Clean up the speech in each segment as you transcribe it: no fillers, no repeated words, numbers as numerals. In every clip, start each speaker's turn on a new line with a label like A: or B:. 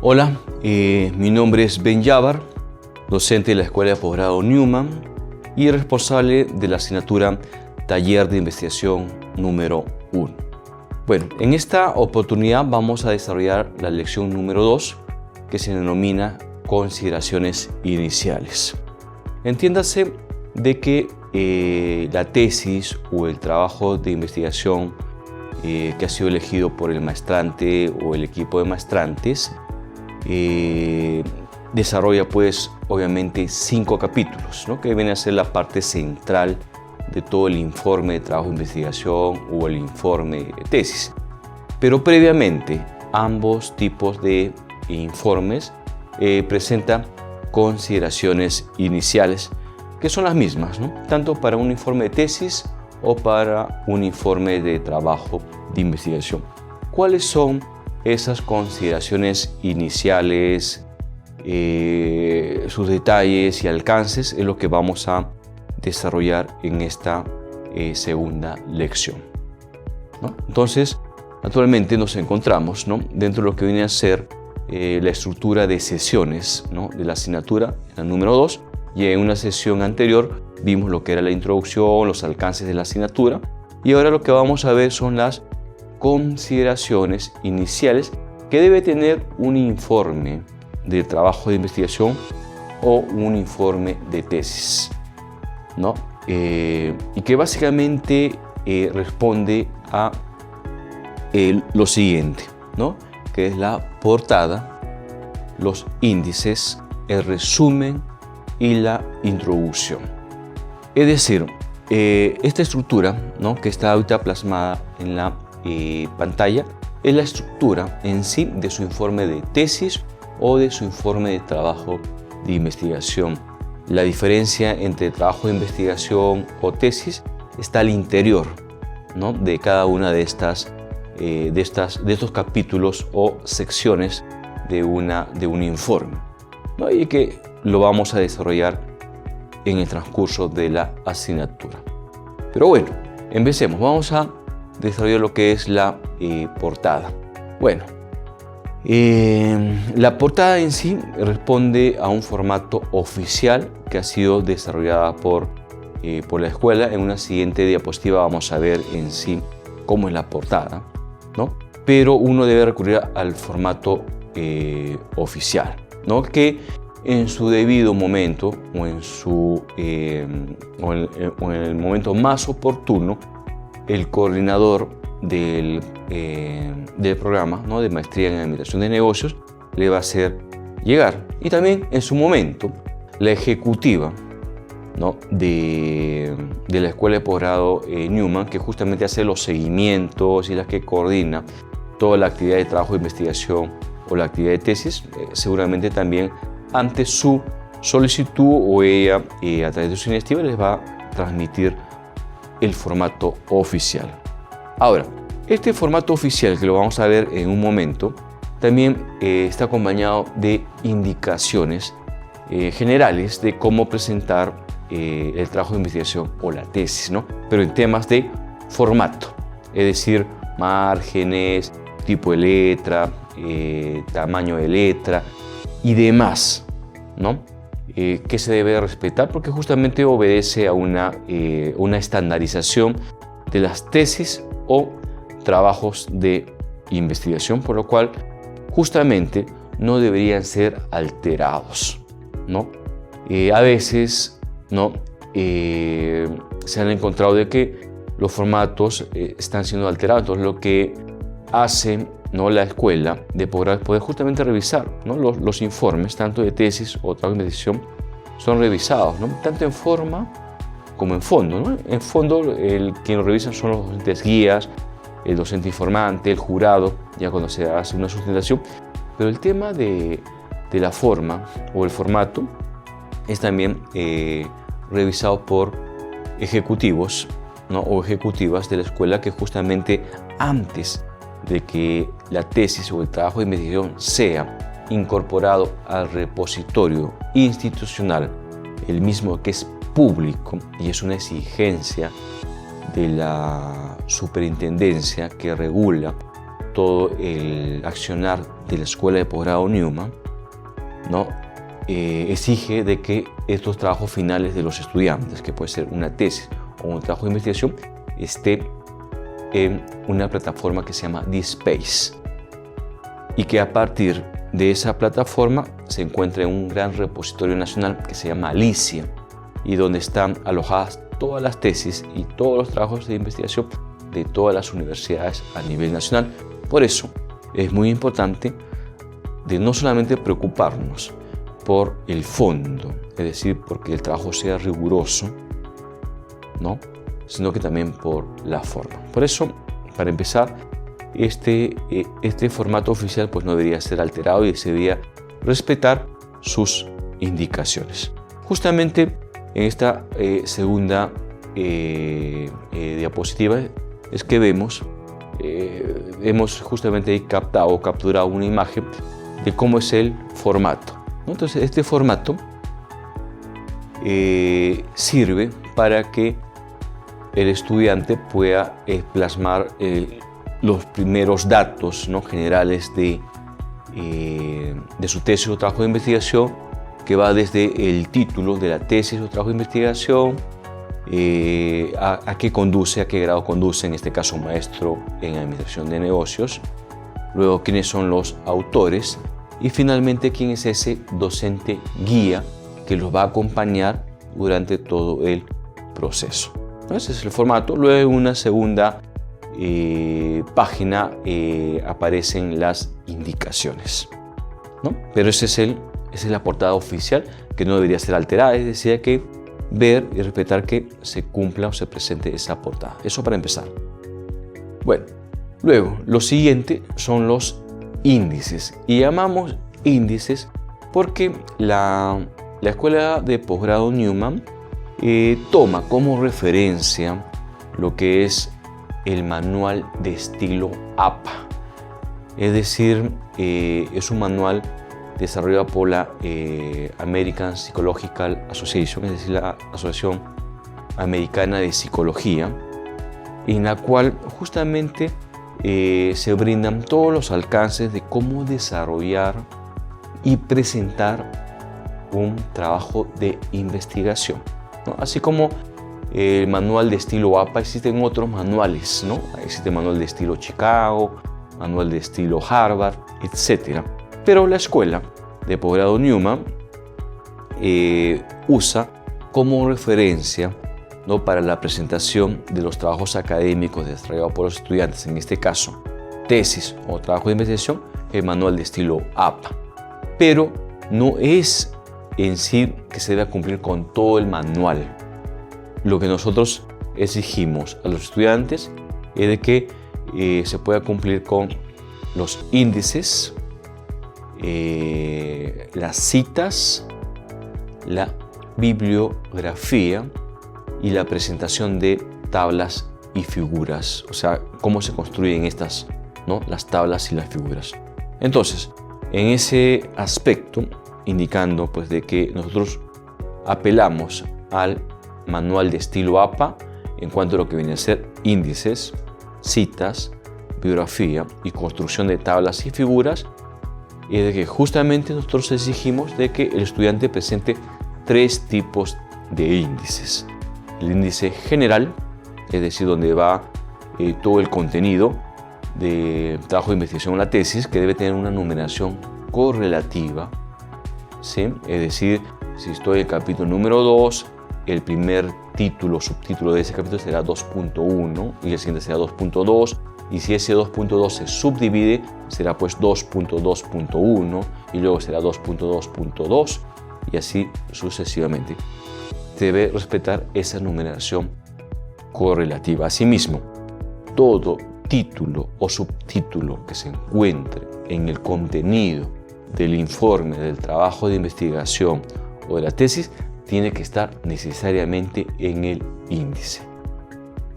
A: Hola, mi nombre es Ben Yabar, docente de la Escuela de Posgrado Newman y responsable de la asignatura Taller de Investigación número 1. Bueno, en esta oportunidad vamos a desarrollar la lección número 2, que se denomina Consideraciones Iniciales. Entiéndase de que la tesis o el trabajo de investigación que ha sido elegido por el maestrante o el equipo de maestrantes desarrolla pues obviamente 5 capítulos, ¿no? Que viene a ser la parte central de todo el informe de trabajo de investigación o el informe de tesis. Pero previamente ambos tipos de informes presentan consideraciones iniciales que son las mismas, ¿no? Tanto para un informe de tesis o para un informe de trabajo de investigación. ¿Cuáles son esas consideraciones iniciales, sus detalles y alcances? Es lo que vamos a desarrollar en esta segunda lección, ¿no? Entonces, actualmente nos encontramos, ¿no?, dentro de lo que viene a ser la estructura de sesiones, ¿no?, de la asignatura, la número 2, y en una sesión anterior vimos lo que era la introducción, los alcances de la asignatura, y ahora lo que vamos a ver son las consideraciones iniciales que debe tener un informe de trabajo de investigación o un informe de tesis, ¿no? Y que básicamente responde a lo siguiente, ¿no?, que es la portada, los índices, el resumen y la introducción. Es decir, esta estructura, ¿no?, que está ahorita plasmada en la pantalla, es la estructura en sí de su informe de tesis o de su informe de trabajo de investigación. La diferencia entre trabajo de investigación o tesis está al interior, ¿no?, de cada una de estos capítulos o secciones de un informe, ¿no?, y que lo vamos a desarrollar en el transcurso de la asignatura. Pero bueno, empecemos. Vamos a desarrollar lo que es la portada. Bueno, la portada en sí responde a un formato oficial que ha sido desarrollada por la escuela. En una siguiente diapositiva vamos a ver en sí cómo es la portada, ¿no? Pero uno debe recurrir al formato oficial, ¿no?, que en su debido momento o en el momento más oportuno, el coordinador del programa, ¿no?, de maestría en administración de negocios le va a hacer llegar. Y también en su momento la ejecutiva, ¿no?, de la Escuela de Posgrado Newman, que justamente hace los seguimientos y la que coordina toda la actividad de trabajo de investigación o la actividad de tesis, seguramente también ante su solicitud o ella a través de su iniciativa les va a transmitir el formato oficial. Ahora, este formato oficial, que lo vamos a ver en un momento, también está acompañado de indicaciones generales de cómo presentar el trabajo de investigación o la tesis, ¿no?, pero en temas de formato, es decir, márgenes, tipo de letra, tamaño de letra y demás, ¿no?, que se debe respetar porque justamente obedece a una estandarización de las tesis o trabajos de investigación, por lo cual justamente no deberían ser alterados, ¿no? A veces, ¿no?, se han encontrado de que los formatos están siendo alterados. Entonces lo que hace, ¿no?, la escuela de posgrado es poder justamente revisar, ¿no?, los informes tanto de tesis o trabajo de investigación son revisados, ¿no?, tanto en forma como en fondo, ¿no? En fondo, quien lo revisan son los docentes guías, el docente informante, el jurado, ya cuando se hace una sustentación. Pero el tema de la forma o el formato es también revisado por ejecutivos, ¿no?, o ejecutivas de la escuela, que justamente antes de que la tesis o el trabajo de investigación sea incorporado al repositorio institucional, el mismo que es público y es una exigencia de la superintendencia que regula todo el accionar de la Escuela de Posgrado Newman, ¿no? Exige de que estos trabajos finales de los estudiantes, que puede ser una tesis o un trabajo de investigación, esté en una plataforma que se llama DSpace, y que a partir de esa plataforma se encuentra en un gran repositorio nacional que se llama Alicia, y donde están alojadas todas las tesis y todos los trabajos de investigación de todas las universidades a nivel nacional. Por eso es muy importante de no solamente preocuparnos por el fondo, es decir, porque el trabajo sea riguroso, ¿no?, sino que también por la forma. Por eso, para empezar, este formato oficial pues no debería ser alterado y se debería respetar sus indicaciones. Justamente en esta segunda diapositiva es que hemos justamente capturado una imagen de cómo es el formato, ¿no? Entonces, este formato sirve para que el estudiante pueda plasmar los primeros datos, ¿no?, generales de su tesis o trabajo de investigación, que va desde el título de la tesis o trabajo de investigación, a qué conduce, a qué grado conduce, en este caso maestro en administración de negocios, luego quiénes son los autores y finalmente quién es ese docente guía que los va a acompañar durante todo el proceso. Ese es el formato. Luego en una segunda página aparecen las indicaciones, ¿no? Pero esa es la portada oficial, que no debería ser alterada, es decir, hay que ver y respetar que se cumpla o se presente esa portada. Eso para empezar. Bueno, luego lo siguiente son los índices, y llamamos índices porque la Escuela de Posgrado Newman toma como referencia lo que es el manual de estilo APA. Es decir, es un manual desarrollado por la American Psychological Association, es decir, la Asociación Americana de Psicología, en la cual justamente se brindan todos los alcances de cómo desarrollar y presentar un trabajo de investigación, ¿no? Así como el manual de estilo APA, existen otros manuales, ¿no? Existe el manual de estilo Chicago, manual de estilo Harvard, etc. Pero la Escuela de Posgrado Newman usa como referencia, ¿no?, para la presentación de los trabajos académicos desarrollados por los estudiantes, en este caso tesis o trabajo de investigación, el manual de estilo APA. Pero no es en sí que se debe cumplir con todo el manual. Lo que nosotros exigimos a los estudiantes es de que se pueda cumplir con los índices, las citas, la bibliografía y la presentación de tablas y figuras, o sea, cómo se construyen estas, ¿no?, las tablas y las figuras. Entonces, en ese aspecto, indicando pues de que nosotros apelamos al manual de estilo APA en cuanto a lo que viene a ser índices, citas, bibliografía y construcción de tablas y figuras, y de que justamente nosotros exigimos de que el estudiante presente 3 tipos de índices. El índice general, es decir, donde va todo el contenido de trabajo de investigación o la tesis, que debe tener una numeración correlativa, ¿sí? Es decir, si estoy en el capítulo número 2, el primer título o subtítulo de ese capítulo será 2.1 y el siguiente será 2.2, y si ese 2.2 se subdivide será pues 2.2.1 y luego será 2.2.2 y así sucesivamente. Debe respetar esa numeración correlativa. Asimismo, todo título o subtítulo que se encuentre en el contenido del informe, del trabajo de investigación o de la tesis tiene que estar necesariamente en el índice.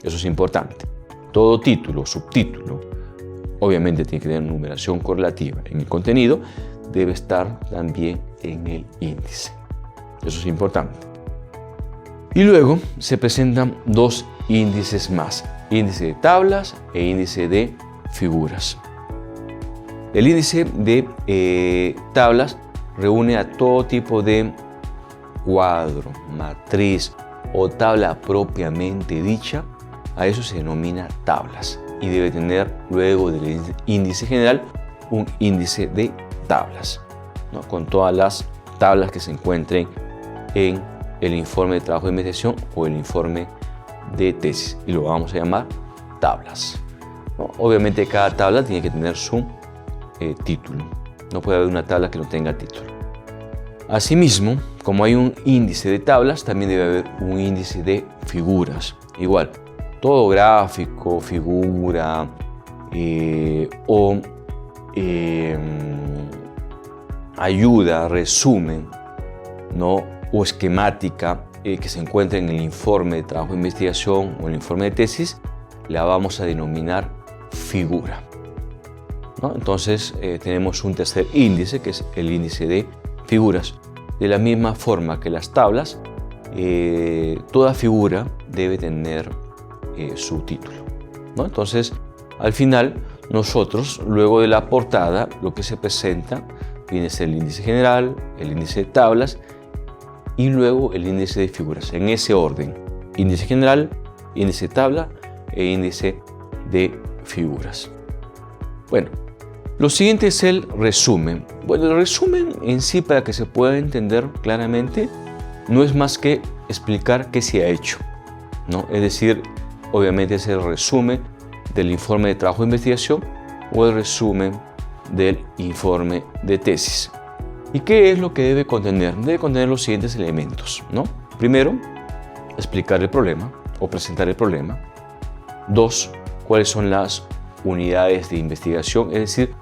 A: Eso es importante. Todo título o subtítulo obviamente tiene que tener numeración correlativa en el contenido, debe estar también en el índice. Eso es importante. Y luego se presentan 2 índices más, índice de tablas e índice de figuras. El índice de tablas reúne a todo tipo de cuadro, matriz o tabla propiamente dicha. A eso se denomina tablas y debe tener luego del índice general un índice de tablas, ¿no? Con todas las tablas que se encuentren en el informe de trabajo de investigación o el informe de tesis, y lo vamos a llamar tablas, ¿no? Obviamente cada tabla tiene que tener su título. No puede haber una tabla que no tenga título. Asimismo, como hay un índice de tablas, también debe haber un índice de figuras. Igual, todo gráfico, figura ayuda, resumen, ¿no? O esquemática que se encuentra en el informe de trabajo de investigación o el informe de tesis, la vamos a denominar figura, ¿no? Entonces tenemos un tercer índice, que es el índice de figuras. De la misma forma que las tablas, toda figura debe tener su título, ¿no? Entonces, al final, nosotros, luego de la portada, lo que se presenta viene a ser el índice general, el índice de tablas y luego el índice de figuras. En ese orden: índice general, índice de tabla e índice de figuras. Bueno, lo siguiente es el resumen. Bueno, el resumen en sí, para que se pueda entender claramente, no es más que explicar qué se ha hecho, ¿no? Es decir, obviamente es el resumen del informe de trabajo de investigación o el resumen del informe de tesis. ¿Y qué es lo que debe contener? Debe contener los siguientes elementos, ¿no? Primero, explicar el problema o presentar el problema. 2, cuáles son las unidades de investigación, es decir,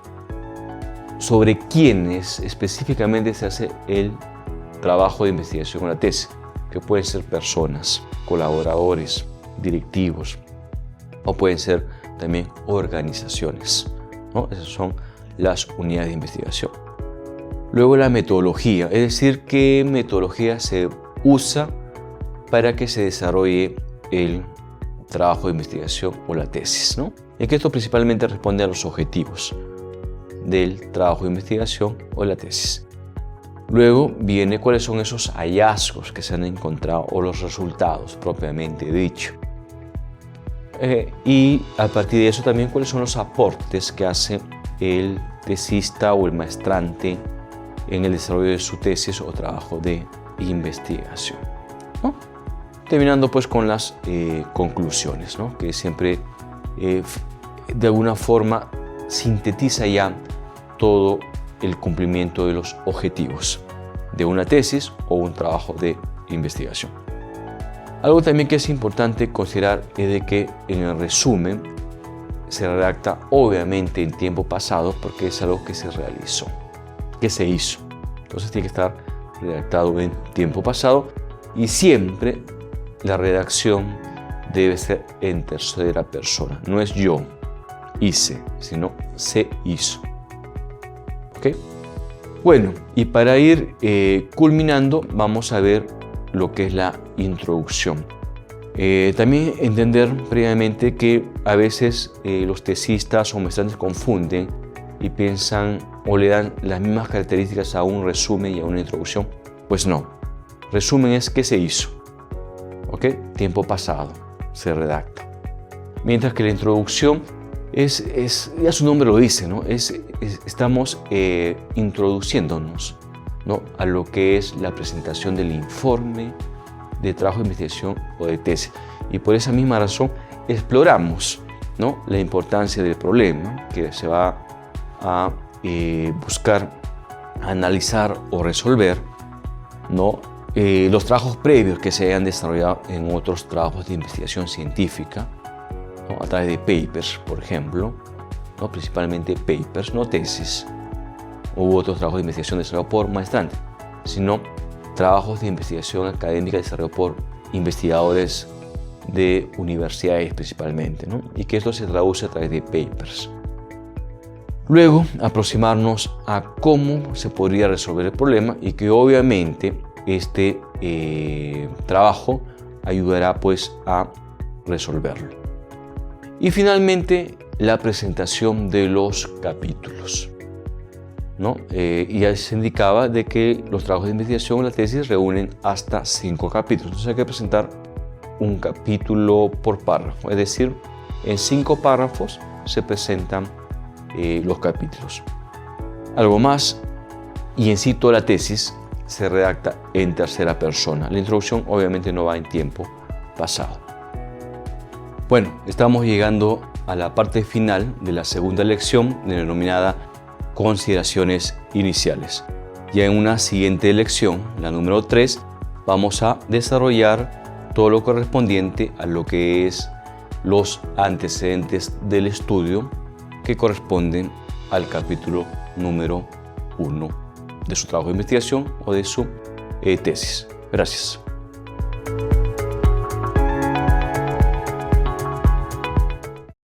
A: sobre quiénes específicamente se hace el trabajo de investigación o la tesis, que pueden ser personas, colaboradores, directivos, o pueden ser también organizaciones, ¿no? Esas son las unidades de investigación. Luego la metodología, es decir, qué metodología se usa para que se desarrolle el trabajo de investigación o la tesis, ¿no? Y que esto principalmente responde a los objetivos del trabajo de investigación o la tesis. Luego viene cuáles son esos hallazgos que se han encontrado o los resultados propiamente dicho. Y a partir de eso también cuáles son los aportes que hace el tesista o el maestrante en el desarrollo de su tesis o trabajo de investigación, ¿no? Terminando pues con las conclusiones, ¿no? Que siempre de alguna forma sintetiza ya todo el cumplimiento de los objetivos de una tesis o un trabajo de investigación. Algo también que es importante considerar es de que en el resumen se redacta obviamente en tiempo pasado, porque es algo que se realizó, que se hizo. Entonces tiene que estar redactado en tiempo pasado y siempre la redacción debe ser en tercera persona. No es yo hice, sino se hizo. ¿Ok? Bueno, y para ir culminando, vamos a ver lo que es la introducción. También entender previamente que a veces los tesistas o maestrantes confunden y piensan o le dan las mismas características a un resumen y a una introducción. Pues no. Resumen es qué se hizo. ¿Ok? Tiempo pasado se redacta. Mientras que la introducción ya su nombre lo dice, ¿no? Estamos introduciéndonos, ¿no? A lo que es la presentación del informe de trabajo de investigación o de tesis. Y por esa misma razón exploramos, ¿no? La importancia del problema que se va a buscar analizar o resolver, ¿no? Los trabajos previos que se hayan desarrollado en otros trabajos de investigación científica, ¿no? A través de papers, por ejemplo, ¿no? Principalmente papers, no tesis, u otros trabajos de investigación desarrollados por maestrantes, sino trabajos de investigación académica desarrollados por investigadores de universidades principalmente, ¿no? Y que esto se traduce a través de papers. Luego, aproximarnos a cómo se podría resolver el problema y que obviamente este trabajo ayudará pues a resolverlo. Y finalmente, la presentación de los capítulos. ¿no? Y ya se indicaba de que los trabajos de investigación, la tesis, reúnen hasta 5 capítulos. Entonces hay que presentar un capítulo por párrafo, es decir, en 5 párrafos se presentan los capítulos. Algo más, y en sí toda la tesis se redacta en tercera persona. La introducción obviamente no va en tiempo pasado. Bueno, estamos llegando a la parte final de la segunda lección, denominada consideraciones iniciales. Ya en una siguiente lección, la número 3, vamos a desarrollar todo lo correspondiente a lo que es los antecedentes del estudio que corresponden al capítulo número 1 de su trabajo de investigación o de su tesis. Gracias.